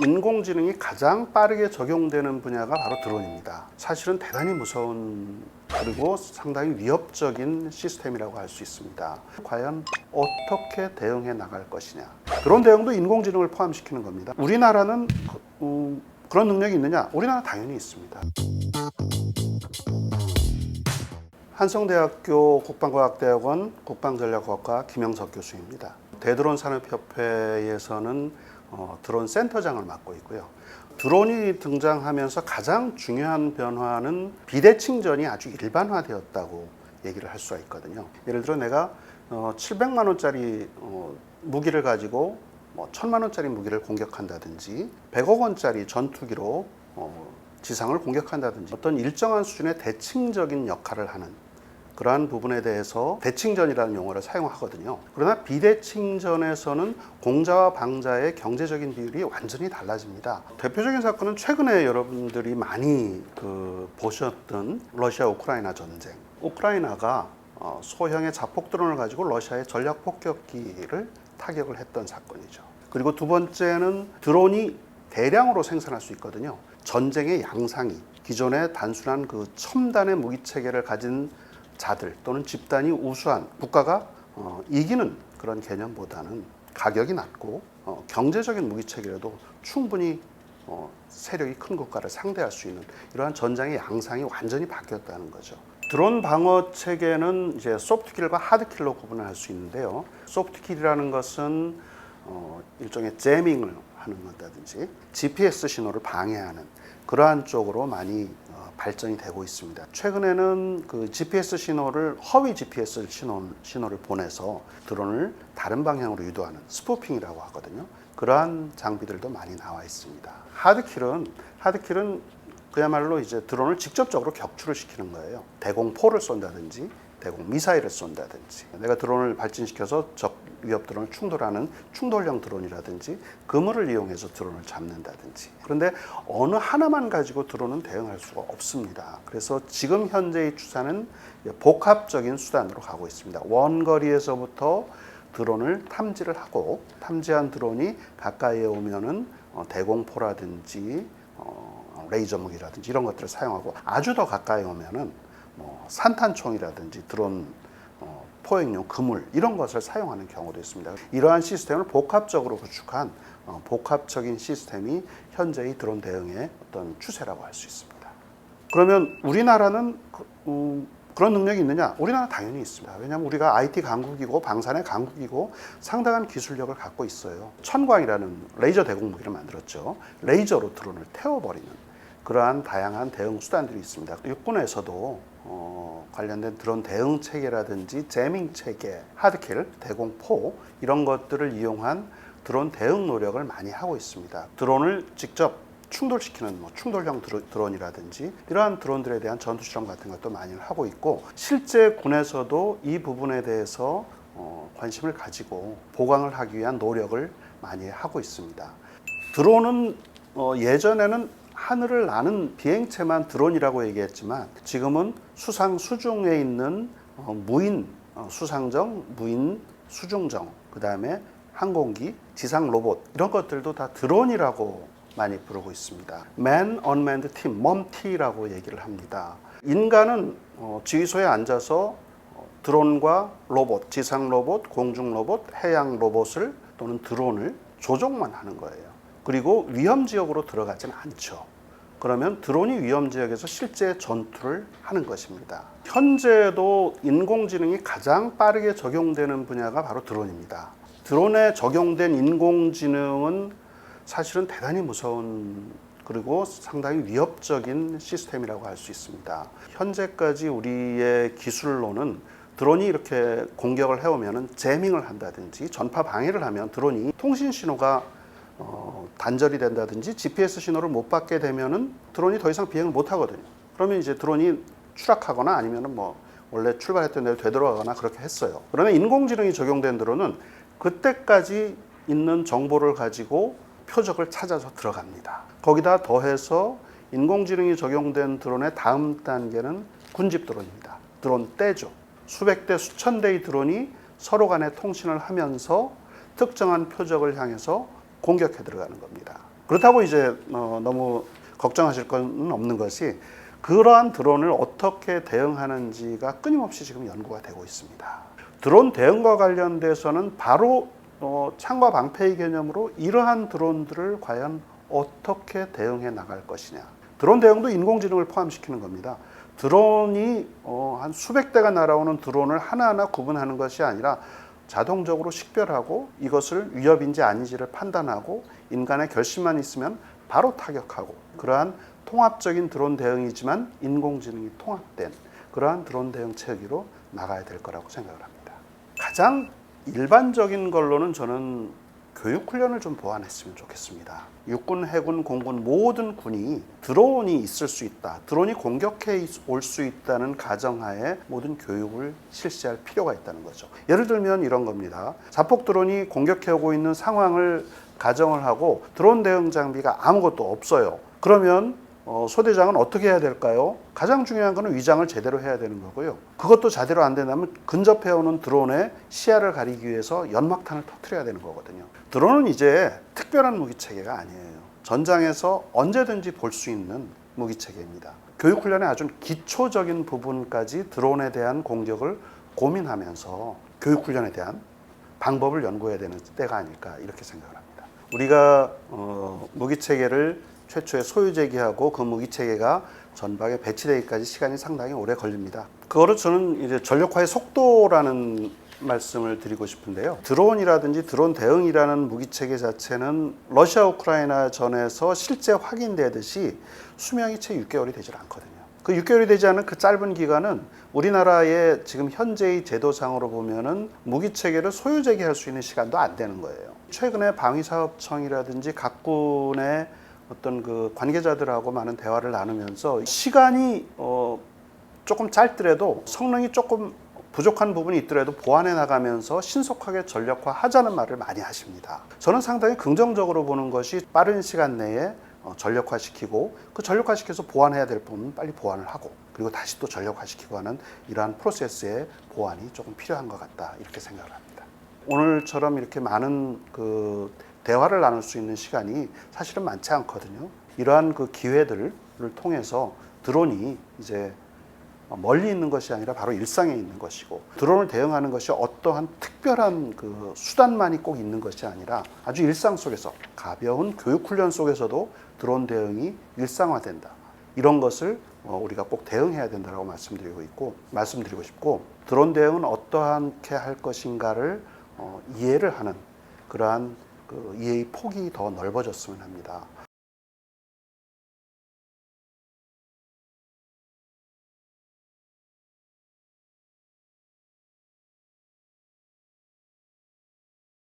인공지능이 가장 빠르게 적용되는 분야가 바로 드론입니다. 사실은 대단히 무서운 그리고 상당히 위협적인 시스템이라고 할 수 있습니다. 과연 어떻게 대응해 나갈 것이냐. 드론 대응도 인공지능을 포함시키는 겁니다. 우리나라는 그런 능력이 있느냐? 우리나라 당연히 있습니다. 한성대학교 국방과학대학원 국방전략학과 김영석 교수입니다. 대드론 산업협회에서는 드론 센터장을 맡고 있고요. 드론이 등장하면서 가장 중요한 변화는 비대칭전이 아주 일반화되었다고 얘기를 할 수가 있거든요. 예를 들어 내가 700만 원짜리 무기를 가지고 1000만 원짜리 무기를 공격한다든지 100억 원짜리 전투기로 지상을 공격한다든지 어떤 일정한 수준의 대칭적인 역할을 하는 그러한 부분에 대해서 대칭전이라는 용어를 사용하거든요. 그러나 비대칭전에서는 공자와 방자의 경제적인 비율이 완전히 달라집니다. 대표적인 사건은 최근에 여러분들이 많이 보셨던 러시아 우크라이나 전쟁. 우크라이나가 소형의 자폭 드론을 가지고 러시아의 전략 폭격기를 타격을 했던 사건이죠. 그리고 두 번째는 드론이 대량으로 생산할 수 있거든요. 전쟁의 양상이 기존의 단순한 그 첨단의 무기 체계를 가진 자들 또는 집단이 우수한 국가가 이기는 그런 개념보다는 가격이 낮고 경제적인 무기체계라도 충분히 세력이 큰 국가를 상대할 수 있는 이러한 전장의 양상이 완전히 바뀌었다는 거죠. 드론 방어 체계는 이제 소프트킬과 하드킬로 구분을 할 수 있는데요. 소프트킬이라는 것은 일종의 제밍을 하는 것이라든지 GPS 신호를 방해하는 그러한 쪽으로 많이 발전이 되고 있습니다. 최근에는 그 GPS 신호를 허위 GPS 신호를 보내서 드론을 다른 방향으로 유도하는 스푸핑이라고 하거든요. 그러한 장비들도 많이 나와 있습니다. 하드킬은 그야말로 이제 드론을 직접적으로 격추를 시키는 거예요. 대공포를 쏜다든지 대공 미사일을 쏜다든지 내가 드론을 발진시켜서 적 위협 드론을 충돌하는 충돌형 드론이라든지 그물을 이용해서 드론을 잡는다든지. 그런데 어느 하나만 가지고 드론은 대응할 수가 없습니다. 그래서 지금 현재의 추세는 복합적인 수단으로 가고 있습니다. 원거리에서부터 드론을 탐지를 하고 탐지한 드론이 가까이에 오면은 대공포라든지 레이저 무기라든지 이런 것들을 사용하고 아주 더 가까이 오면은 산탄총이라든지 드론 포획용 그물 이런 것을 사용하는 경우도 있습니다. 이러한 시스템을 복합적으로 구축한 복합적인 시스템이 현재의 드론 대응의 어떤 추세라고 할 수 있습니다. 그러면 우리나라는 그런 능력이 있느냐? 우리나라 당연히 있습니다. 왜냐하면 우리가 IT 강국이고 방산의 강국이고 상당한 기술력을 갖고 있어요. 천광이라는 레이저 대공 무기를 만들었죠. 레이저로 드론을 태워버리는 그러한 다양한 대응 수단들이 있습니다. 육군에서도 관련된 드론 대응 체계라든지 제밍 체계, 하드킬, 대공포 이런 것들을 이용한 드론 대응 노력을 많이 하고 있습니다. 드론을 직접 충돌시키는 충돌형 드론이라든지 이러한 드론들에 대한 전투 실험 같은 것도 많이 하고 있고 실제 군에서도 이 부분에 대해서 관심을 가지고 보강을 하기 위한 노력을 많이 하고 있습니다. 드론은 예전에는 하늘을 나는 비행체만 드론이라고 얘기했지만 지금은 수상 수중에 있는 무인 수상정, 무인 수중정, 그 다음에 항공기, 지상 로봇 이런 것들도 다 드론이라고 많이 부르고 있습니다. Man Unmanned Team, MUMT라고 얘기를 합니다. 인간은 지휘소에 앉아서 드론과 로봇, 지상 로봇, 공중 로봇, 해양 로봇을 또는 드론을 조종만 하는 거예요. 그리고 위험지역으로 들어가진 않죠. 그러면 드론이 위험지역에서 실제 전투를 하는 것입니다. 현재도 인공지능이 가장 빠르게 적용되는 분야가 바로 드론입니다. 드론에 적용된 인공지능은 사실은 대단히 무서운 그리고 상당히 위협적인 시스템이라고 할 수 있습니다. 현재까지 우리의 기술로는 드론이 이렇게 공격을 해오면 제밍을 한다든지 전파 방해를 하면 드론이 통신 신호가 단절이 된다든지 GPS 신호를 못 받게 되면은 드론이 더 이상 비행을 못 하거든요. 그러면 이제 드론이 추락하거나 아니면은 원래 출발했던 대로 되돌아가거나 그렇게 했어요. 그러나 인공지능이 적용된 드론은 그때까지 있는 정보를 가지고 표적을 찾아서 들어갑니다. 거기다 더해서 인공지능이 적용된 드론의 다음 단계는 군집 드론입니다. 드론 떼죠. 수백 대 수천 대의 드론이 서로 간에 통신을 하면서 특정한 표적을 향해서 공격해 들어가는 겁니다. 그렇다고 이제 너무 걱정하실 건 없는 것이 그러한 드론을 어떻게 대응하는지가 끊임없이 지금 연구가 되고 있습니다. 드론 대응과 관련돼서는 바로 창과 방패의 개념으로 이러한 드론들을 과연 어떻게 대응해 나갈 것이냐. 드론 대응도 인공지능을 포함시키는 겁니다. 드론이 한 수백 대가 날아오는 드론을 하나하나 구분하는 것이 아니라 자동적으로 식별하고 이것을 위협인지 아닌지를 판단하고 인간의 결심만 있으면 바로 타격하고, 그러한 통합적인 드론 대응이지만 인공지능이 통합된 그러한 드론 대응 체계로 나가야 될 거라고 생각을 합니다. 가장 일반적인 걸로는 저는 교육훈련을 좀 보완했으면 좋겠습니다. 육군, 해군, 공군 모든 군이 드론이 있을 수 있다, 드론이 공격해 올 수 있다는 가정하에 모든 교육을 실시할 필요가 있다는 거죠. 예를 들면 이런 겁니다. 자폭 드론이 공격해 오고 있는 상황을 가정을 하고 드론 대응 장비가 아무것도 없어요. 그러면 소대장은 어떻게 해야 될까요? 가장 중요한 것은 위장을 제대로 해야 되는 거고요. 그것도 제대로 안 된다면 근접해 오는 드론의 시야를 가리기 위해서 연막탄을 터뜨려야 되는 거거든요. 드론은 이제 특별한 무기체계가 아니에요. 전장에서 언제든지 볼 수 있는 무기체계입니다. 교육훈련의 아주 기초적인 부분까지 드론에 대한 공격을 고민하면서 교육훈련에 대한 방법을 연구해야 되는 때가 아닐까 이렇게 생각을 합니다. 우리가 무기체계를 최초에 소유 제기하고 그 무기체계가 전방에 배치되기까지 시간이 상당히 오래 걸립니다. 그거를 저는 이제 전력화의 속도라는 말씀을 드리고 싶은데요. 드론이라든지 드론 대응이라는 무기체계 자체는 러시아 우크라이나 전에서 실제 확인되듯이 수명이 채 6개월이 되질 않거든요. 그 6개월이 되지 않은 그 짧은 기간은 우리나라의 지금 현재의 제도상으로 보면은 무기체계를 소유 제기할 수 있는 시간도 안 되는 거예요. 최근에 방위사업청이라든지 각군의 어떤 그 관계자들하고 많은 대화를 나누면서 시간이 조금 짧더라도 성능이 조금 부족한 부분이 있더라도 보완해 나가면서 신속하게 전력화하자는 말을 많이 하십니다. 저는 상당히 긍정적으로 보는 것이 빠른 시간 내에 전력화시키고 그 전력화시켜서 보완해야 될 부분은 빨리 보완을 하고 그리고 다시 또 전력화시키고 하는 이러한 프로세스의 보완이 조금 필요한 것 같다 이렇게 생각을 합니다. 오늘처럼 이렇게 많은 그 대화를 나눌 수 있는 시간이 사실은 많지 않거든요. 이러한 그 기회들을 통해서 드론이 이제 멀리 있는 것이 아니라 바로 일상에 있는 것이고, 드론을 대응하는 것이 어떠한 특별한 그 수단만이 꼭 있는 것이 아니라 아주 일상 속에서 가벼운 교육훈련 속에서도 드론 대응이 일상화된다. 이런 것을 우리가 꼭 대응해야 된다고 말씀드리고 싶고, 드론 대응은 어떠하게 할 것인가를 이해를 하는 그러한 그 이해의 폭이 더 넓어졌으면 합니다.